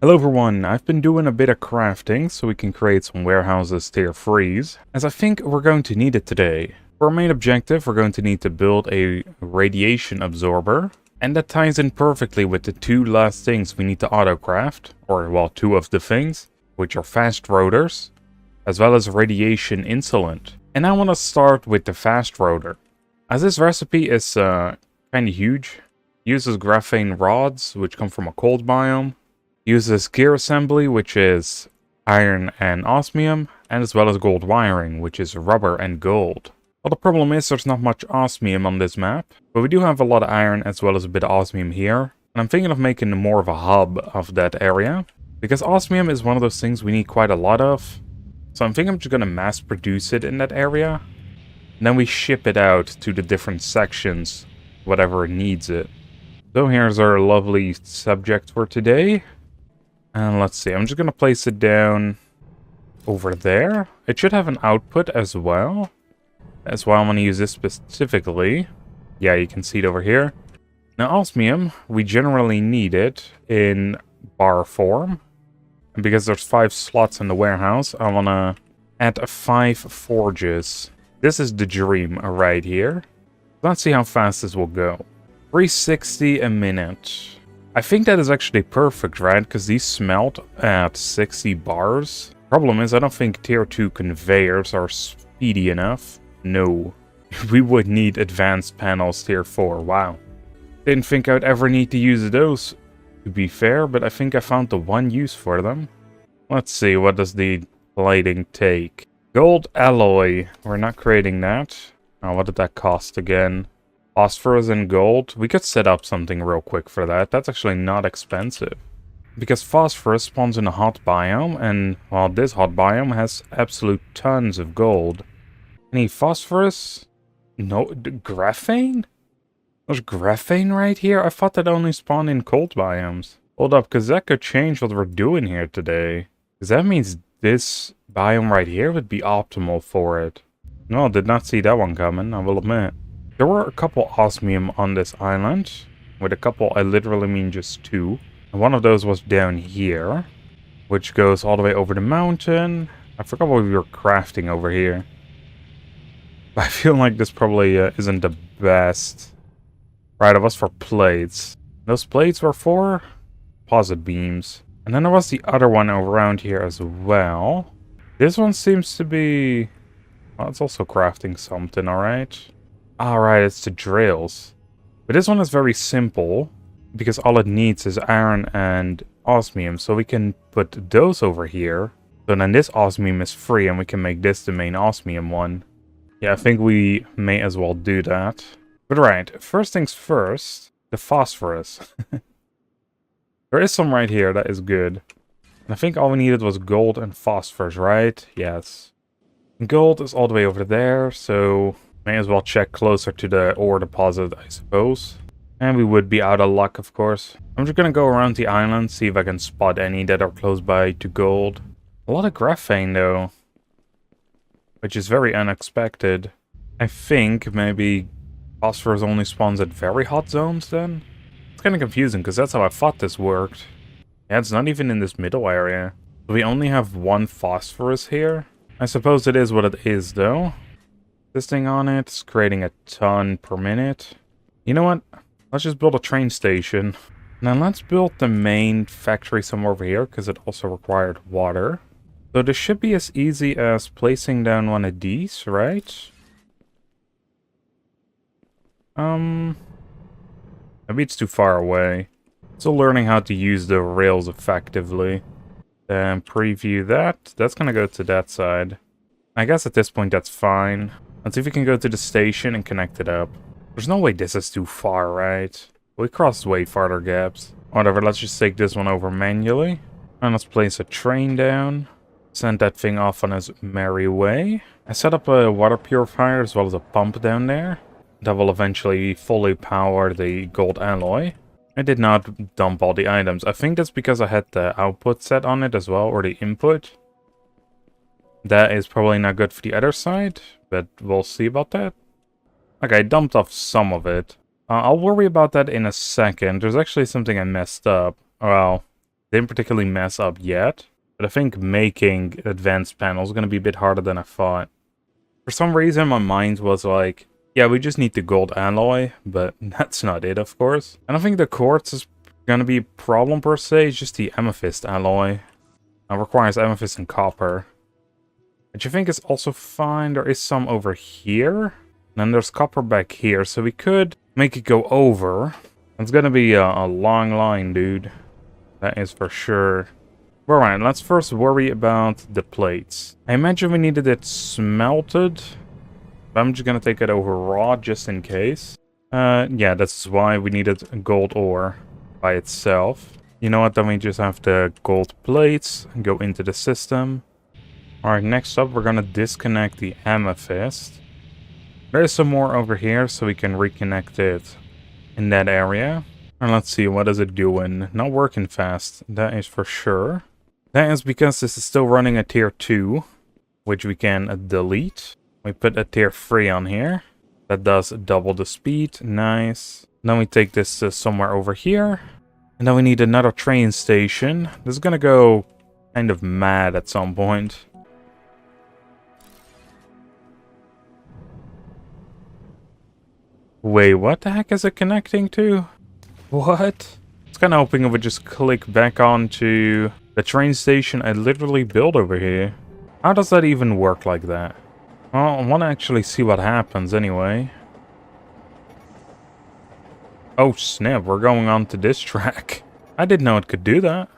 Hello everyone, I've been doing a bit of crafting so we can create some warehouses tier 3s, as I think we're going to need it today. For our main objective, we're going to need to build a radiation absorber, and that ties in perfectly with the two last things we need to auto-craft, or well, two of the things, which are fast rotors, as well as radiation insulant. And I want to start with the fast rotor, as this recipe is kinda huge. Uses graphene rods, which come from a cold biome. Uses gear assembly, which is iron and osmium, and as well as gold wiring, which is rubber and gold. Well, the problem is there's not much osmium on this map, but we do have a lot of iron as well as a bit of osmium here. And I'm thinking of making more of a hub of that area, because osmium is one of those things we need quite a lot of. So I'm thinking I'm just going to mass produce it in that area, and then we ship it out to the different sections, whatever needs it. So here's our lovely subject for today. And let's see, I'm just going to place it down over there. It should have an output as well. That's why I'm going to use this specifically. Yeah, you can see it over here. Now, osmium, we generally need it in bar form. And because there's 5 slots in the warehouse, I want to add 5 forges. This is the dream right here. Let's see how fast this will go. 360 a minute. I think that is actually perfect, right? Because these smelt at 60 bars. Problem is, I don't think tier 2 conveyors are speedy enough. No. We would need advanced panels tier 4. Wow. Didn't think I'd ever need to use those, to be fair, but I think I found the one use for them. Let's see, what does the lighting take? Gold alloy. We're not creating that. Oh, what did that cost again? Phosphorus and gold. We could set up something real quick for that. That's actually not expensive. Because phosphorus spawns in a hot biome, and, well, this hot biome has absolute tons of gold. Any phosphorus? No, graphene? There's graphene right here? I thought that only spawned in cold biomes. Hold up, because that could change what we're doing here today. Because that means this biome right here would be optimal for it. No, did not see that one coming, I will admit. There were a couple osmium on this island. With a couple, I literally mean just 2. And one of those was down here, which goes all the way over the mountain. I forgot what we were crafting over here. I feel like this probably isn't the best. Right, it was for plates. Those plates were for posit beams. And then there was the other one around here as well. This one seems to be... well, it's also crafting something, alright? Alright, it's the drills. But this one is very simple, because all it needs is iron and osmium, so we can put those over here. So then this osmium is free, and we can make this the main osmium one. Yeah, I think we may as well do that. But right, first things first, the phosphorus. There is some right here, that is good. And I think all we needed was gold and phosphorus, right? Yes. Gold is all the way over there, so... may as well check closer to the ore deposit, I suppose. And we would be out of luck, of course. I'm just gonna go around the island, see if I can spot any that are close by to gold. A lot of graphene, though. Which is very unexpected. I think maybe phosphorus only spawns at very hot zones, then? It's kinda confusing, because that's how I thought this worked. Yeah, it's not even in this middle area. So we only have 1 phosphorus here. I suppose it is what it is, though. This thing on it's creating a ton per minute. You know what? Let's just build a train station. Now let's build the main factory somewhere over here, because it also required water. So this should be as easy as placing down one of these, right? Maybe it's too far away. Still learning how to use the rails effectively. Then preview that. That's gonna go to that side. I guess at this point that's fine. Let's see if we can go to the station and connect it up. There's no way this is too far, right? We crossed way farther gaps. Whatever, let's just take this one over manually. And let's place a train down. Send that thing off on its merry way. I set up a water purifier as well as a pump down there. That will eventually fully power the gold alloy. I did not dump all the items. I think that's because I had the output set on it as well, or the input. That is probably not good for the other side, but we'll see about that. Okay, I dumped off some of it. I'll worry about that in a second. There's actually something I messed up. Well, Didn't particularly mess up yet. But I think making advanced panels is going to be a bit harder than I thought. For some reason, my mind was like, yeah, we just need the gold alloy, but that's not it, of course. I don't think the quartz is going to be a problem per se, it's just the amethyst alloy. It requires amethyst and copper. Which I think is also fine. There is some over here. And then there's copper back here, so we could make it go over. It's going to be a long line, dude. That is for sure. Alright, let's first worry about the plates. I imagine we needed it smelted. But I'm just gonna take it over raw, just in case. Yeah, that's why we needed gold ore by itself. You know what, then we just have the gold plates and go into the system. Alright, next up we're gonna disconnect the amethyst. There is some more over here, so we can reconnect it in that area. And let's see, what is it doing? Not working fast, that is for sure. That is because this is still running a tier 2, which we can delete. We put a tier 3 on here. That does double the speed, nice. Then we take this somewhere over here. And then we need another train station. This is gonna go kind of mad at some point. Wait, what the heck is it connecting to? What? I was kind of hoping it would just click back onto the train station I literally built over here. How does that even work like that? Well, I want to actually see what happens anyway. Oh snap, we're going on to this track. I didn't know it could do that.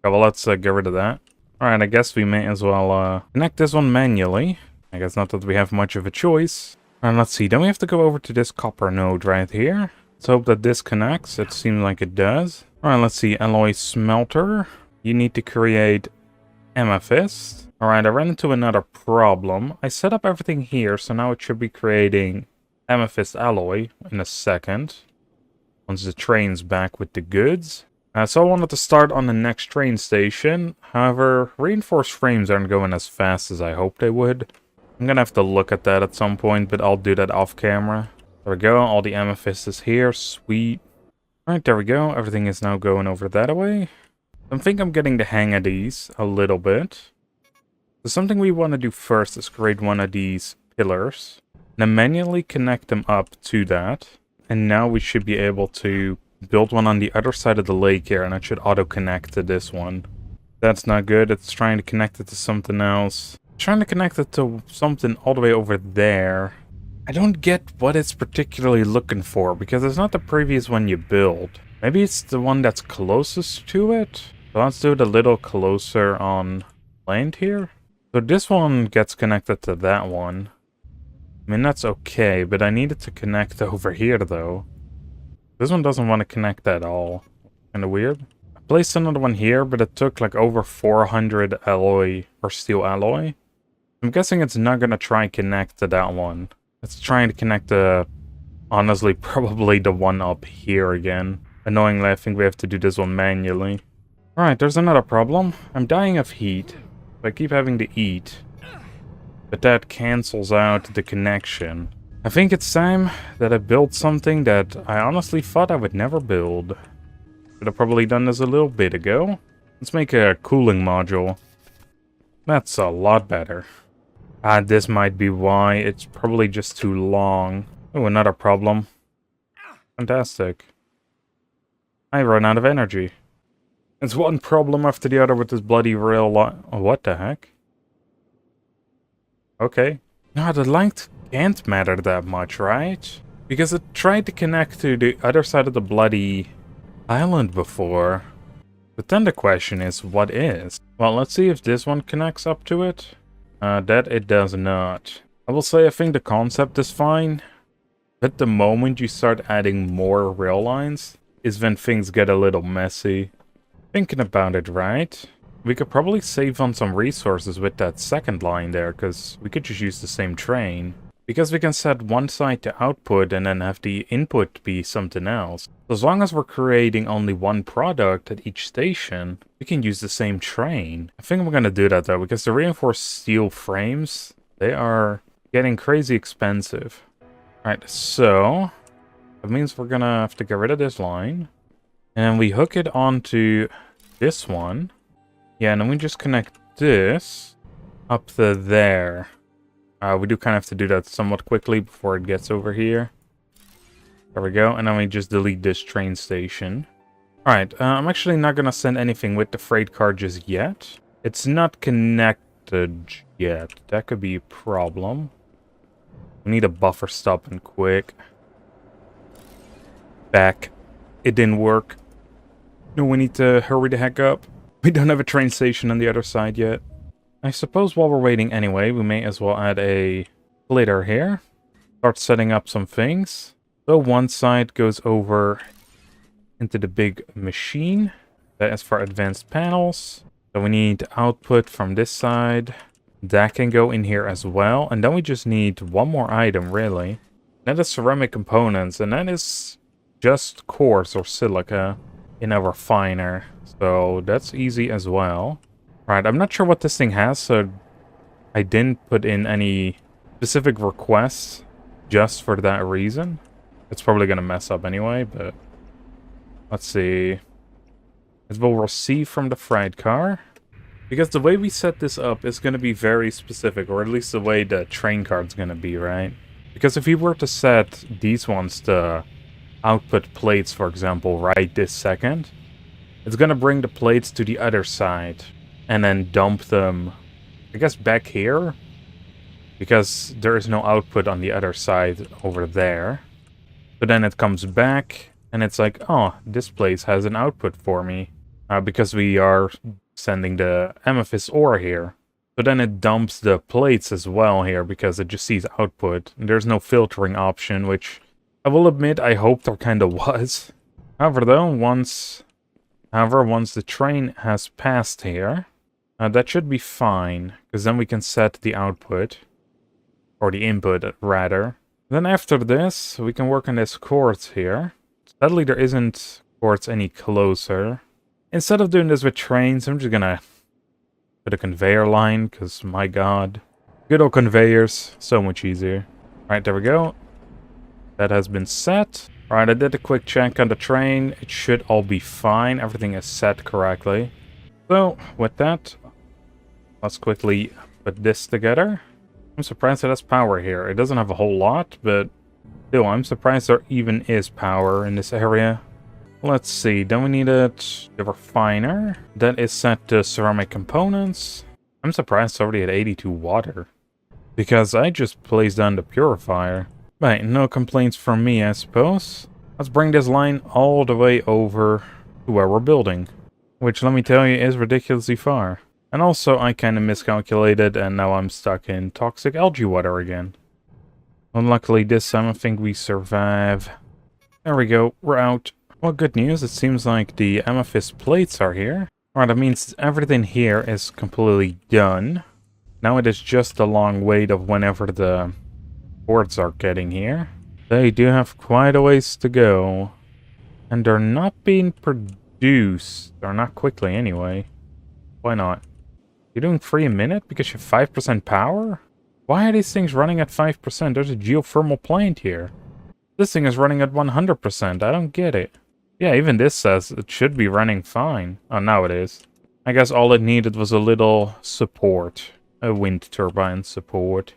Okay, well, let's get rid of that. Alright, I guess we may as well connect this one manually. I guess not that we have much of a choice. And let's see, then we have to go over to this copper node right here. Let's hope that this connects. It seems like it does. Alright, let's see. Alloy smelter. You need to create amethyst. Alright, I ran into another problem. I set up everything here, so now it should be creating amethyst alloy in a second. Once the train's back with the goods. So I wanted to start on the next train station. However, reinforced frames aren't going as fast as I hoped they would. I'm gonna have to look at that at some point, but I'll do that off camera. There we go, all the amethyst is here, sweet. Alright, there we go, everything is now going over that way. I think I'm getting the hang of these a little bit. So something we want to do first is create one of these pillars. Then manually connect them up to that. And now we should be able to build one on the other side of the lake here, and it should auto-connect to this one. That's not good, it's trying to connect it to something else. Trying to connect it to something all the way over there. I don't get what it's particularly looking for, because it's not the previous one you build. Maybe it's the one that's closest to it? So let's do it a little closer on land here. So this one gets connected to that one. I mean, that's okay, but I need it to connect over here, though. This one doesn't want to connect at all. Kinda weird. I placed another one here, but it took like over 400 alloy, or steel alloy. I'm guessing it's not gonna try and connect to that one. It's trying to connect to, honestly, probably the one up here again. Annoyingly, I think we have to do this one manually. Alright, there's another problem. I'm dying of heat. I keep having to eat. But that cancels out the connection. I think it's time that I build something that I honestly thought I would never build. Should have probably done this a little bit ago. Let's make a cooling module. That's a lot better. This might be why. It's probably just too long. Oh, another problem. Fantastic. I run out of energy. It's one problem after the other with this bloody rail line. Oh, what the heck? Okay. No, the length can't matter that much, right? Because it tried to connect to the other side of the bloody island before. But then the question is, what is? Well, let's see if this one connects up to it. That it does not. I will say I think the concept is fine. But the moment you start adding more rail lines is when things get a little messy. Thinking about it, right? We could probably save on some resources with that second line there, because we could just use the same train. Because we can set one side to output and then have the input be something else. So as long as we're creating only one product at each station, we can use the same train. I think I'm gonna do that though, because the reinforced steel frames, they are getting crazy expensive. Alright, so that means we're gonna have to get rid of this line. And we hook it onto this one. Yeah, and then we just connect this up to there. We do kind of have to do that somewhat quickly before it gets over here. There we go. And then we just delete this train station. Alright, I'm actually not going to send anything with the freight car just yet. It's not connected yet. That could be a problem. We need a buffer stopping quick. Back. It didn't work. No, we need to hurry the heck up. We don't have a train station on the other side yet. I suppose while we're waiting anyway, we may as well add a splitter here. Start setting up some things. So one side goes over into the big machine. That is for advanced panels. So we need output from this side. That can go in here as well. And then we just need one more item, really. That is ceramic components. And that is just quartz or silica in a refiner. So that's easy as well. Right, I'm not sure what this thing has, so I didn't put in any specific requests just for that reason. It's probably going to mess up anyway, but let's see. It will receive from the freight car. Because the way we set this up is going to be very specific, or at least the way the train card's going to be, right? Because if we were to set these ones to output plates, for example, right this second, it's going to bring the plates to the other side. And then dump them, I guess, back here. Because there is no output on the other side over there. But then it comes back, and it's like, oh, this place has an output for me. Because we are sending the amethyst ore here. So then it dumps the plates as well here, because it just sees output. And there's no filtering option, which I will admit I hoped there kind of was. However, though, once the train has passed here, that should be fine, because then we can set the output, or the input, rather. Then after this, we can work on this quartz here. Sadly, there isn't quartz any closer. Instead of doing this with trains, I'm just gonna put a conveyor line, because, my god. Good old conveyors, so much easier. Alright, there we go. That has been set. Alright, I did a quick check on the train. It should all be fine. Everything is set correctly. So, with that, let's quickly put this together. I'm surprised it has power here. It doesn't have a whole lot, but still, I'm surprised there even is power in this area. Let's see, then we needed the refiner. That is set to ceramic components. I'm surprised it's already at 82 water. Because I just placed down the purifier. Right, no complaints from me, I suppose. Let's bring this line all the way over to where we're building. Which, let me tell you, is ridiculously far. And also, I kind of miscalculated, and now I'm stuck in toxic algae water again. Unluckily, this time I think we survive. There we go, we're out. Well, good news, it seems like the amethyst plates are here. Alright, that means everything here is completely done. Now it is just a long wait of whenever the boards are getting here. They do have quite a ways to go. And they're not being produced. Or not quickly, anyway. Why not? You're doing 3 a minute because you have 5% power? Why are these things running at 5%? There's a geothermal plant here. This thing is running at 100%. I don't get it. Yeah, even this says it should be running fine. Oh, now it is. I guess all it needed was a little support. A wind turbine support.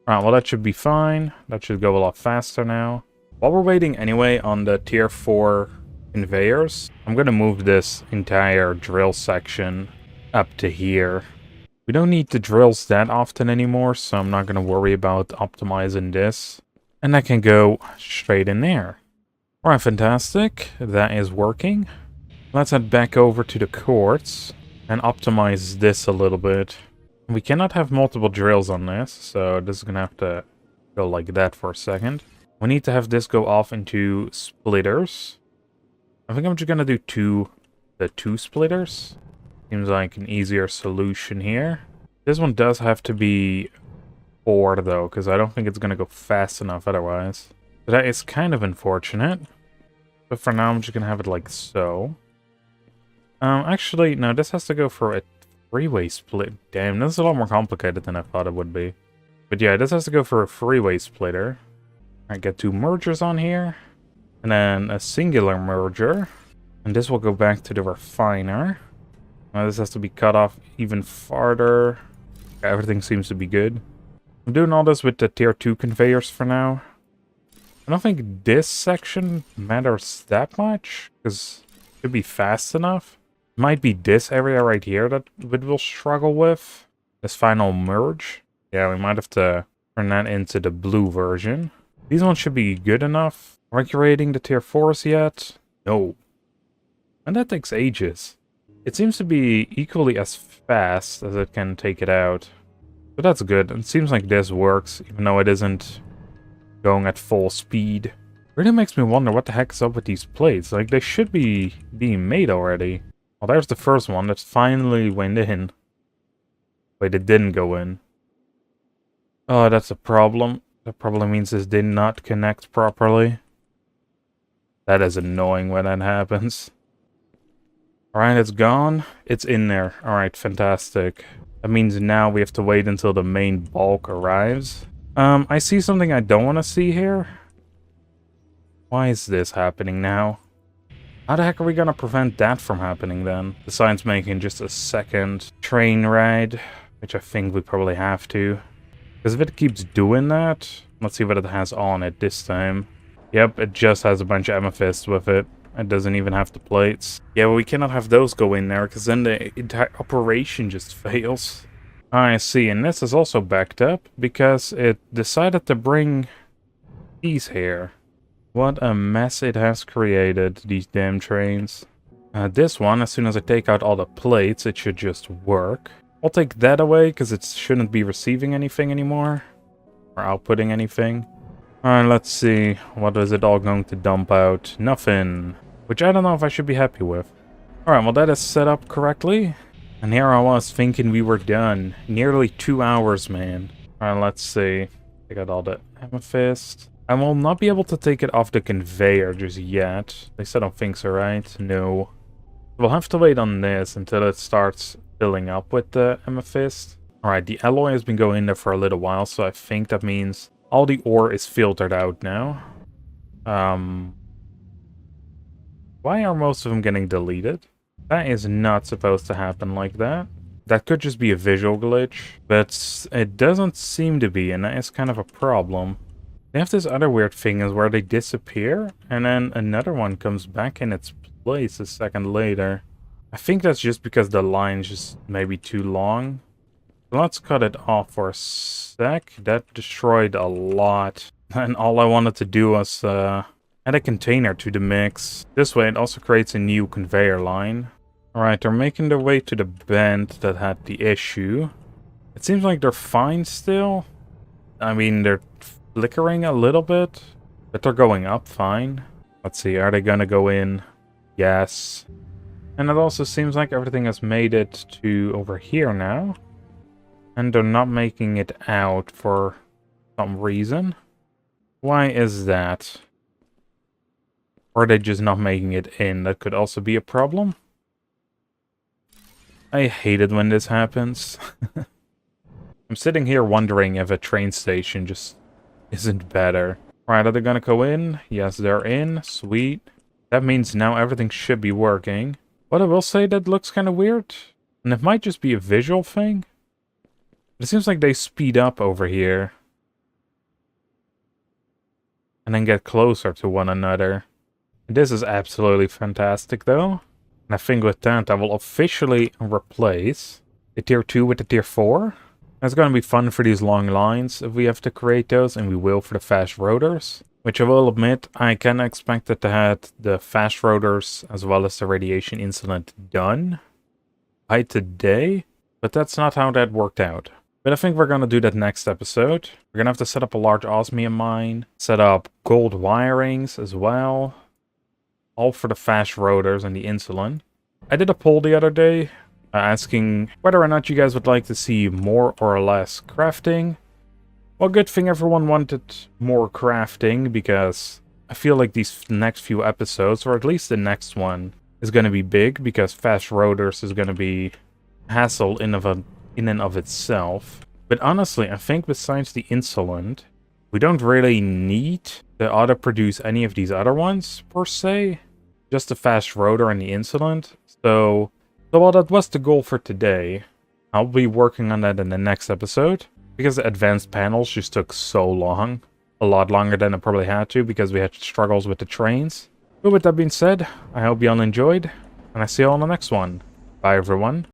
Alright, well that should be fine. That should go a lot faster now. While we're waiting anyway on the tier 4 conveyors, I'm gonna move this entire drill section up to here. We don't need the drills that often anymore, so I'm not gonna worry about optimizing this. And that can go straight in there. Alright, fantastic. That is working. Let's head back over to the quartz and optimize this a little bit. We cannot have multiple drills on this, so this is gonna have to go like that for a second. We need to have this go off into splitters. I think I'm just gonna do two splitters. Seems like an easier solution here. This one does have to be 4 though, because I don't think it's gonna go fast enough otherwise. So that is kind of unfortunate. But for now, I'm just gonna have it like so. Actually, no, this has to go for a 3-way split. Damn, this is a lot more complicated than I thought it would be. But yeah, this has to go for a 3-way splitter. I get 2 mergers on here. And then a singular merger. And this will go back to the refiner. Now this has to be cut off even farther. Okay, everything seems to be good. I'm doing all this with the tier 2 conveyors for now. I don't think this section matters that much, because it should be fast enough. It might be this area right here that it will struggle with. This final merge. Yeah, we might have to turn that into the blue version. These ones should be good enough. Are we creating the tier 4s yet? No. And that takes ages. It seems to be equally as fast as it can take it out. But that's good. It seems like this works, even though it isn't going at full speed. Really makes me wonder what the heck is up with these plates. Like, they should be being made already. Well, there's the first one that finally went in. Wait, it didn't go in. Oh, that's a problem. That probably means this did not connect properly. That is annoying when that happens. Alright, it's gone. It's in there. Alright, fantastic. That means now we have to wait until the main bulk arrives. I see something I don't want to see here. Why is this happening now? How the heck are we gonna prevent that from happening then? Besides making just a second train ride, which I think we probably have to. Because if it keeps doing that, let's see what it has on it this time. Yep, it just has a bunch of amethysts with it. It doesn't even have the plates. Yeah, well, we cannot have those go in there, because then the entire operation just fails. I see, and this is also backed up, because it decided to bring these here. What a mess it has created, these damn trains. This one, as soon as I take out all the plates, it should just work. I'll take that away, because it shouldn't be receiving anything anymore. Or outputting anything. Alright, let's see. What is it all going to dump out? Nothing. Which I don't know if I should be happy with. Alright, well that is set up correctly. And here I was thinking we were done. Nearly 2 hours, man. Alright, let's see. I got all the amethyst. I will not be able to take it off the conveyor just yet. At least I don't think so, right? No. We'll have to wait on this until it starts filling up with the amethyst. Alright, the alloy has been going there for a little while, so I think that means all the ore is filtered out now. Why are most of them getting deleted? That is not supposed to happen like that. That could just be a visual glitch, but it doesn't seem to be, and that is kind of a problem. They have this other weird thing is where they disappear, and then another one comes back in its place a second later. I think that's just because the line's just maybe too long. Let's cut it off for a sec. That destroyed a lot. And all I wanted to do was add a container to the mix. This way it also creates a new conveyor line. Alright, they're making their way to the bend that had the issue. It seems like they're fine still. I mean, they're flickering a little bit, but they're going up fine. Let's see, are they gonna go in? Yes. And it also seems like everything has made it to over here now. And they're not making it out for some reason. Why is that? Or are they just not making it in? That could also be a problem. I hate it when this happens. I'm sitting here wondering if a train station just isn't better. Alright, are they gonna go in? Yes, they're in. Sweet. That means now everything should be working. But I will say that looks kind of weird. And it might just be a visual thing. It seems like they speed up over here. And then get closer to one another. This is absolutely fantastic though. And I think with that I will officially replace the tier 2 with the tier 4. It's going to be fun for these long lines if we have to create those, and we will for the fast rotors. Which I will admit, I can expect it to have the fast rotors as well as the radiation insulate done by today. But that's not how that worked out. But I think we're going to do that next episode. We're going to have to set up a large osmium mine. Set up gold wirings as well. All for the fast rotors and the insulin. I did a poll the other day asking whether or not you guys would like to see more or less crafting. Well, good thing everyone wanted more crafting, because I feel like these next few episodes, or at least the next one, is going to be big, because fast rotors is going to be a hassle in and of itself. But honestly, I think besides the insulin, we don't really need to auto-produce any of these other ones, per se. just a fast rotor and the insulent. So while that was the goal for today, I'll be working on that in the next episode, because the advanced panels just took so long. A lot longer than it probably had to, because we had struggles with the trains. But with that being said, I hope you all enjoyed, and I see you all on the next one. Bye everyone.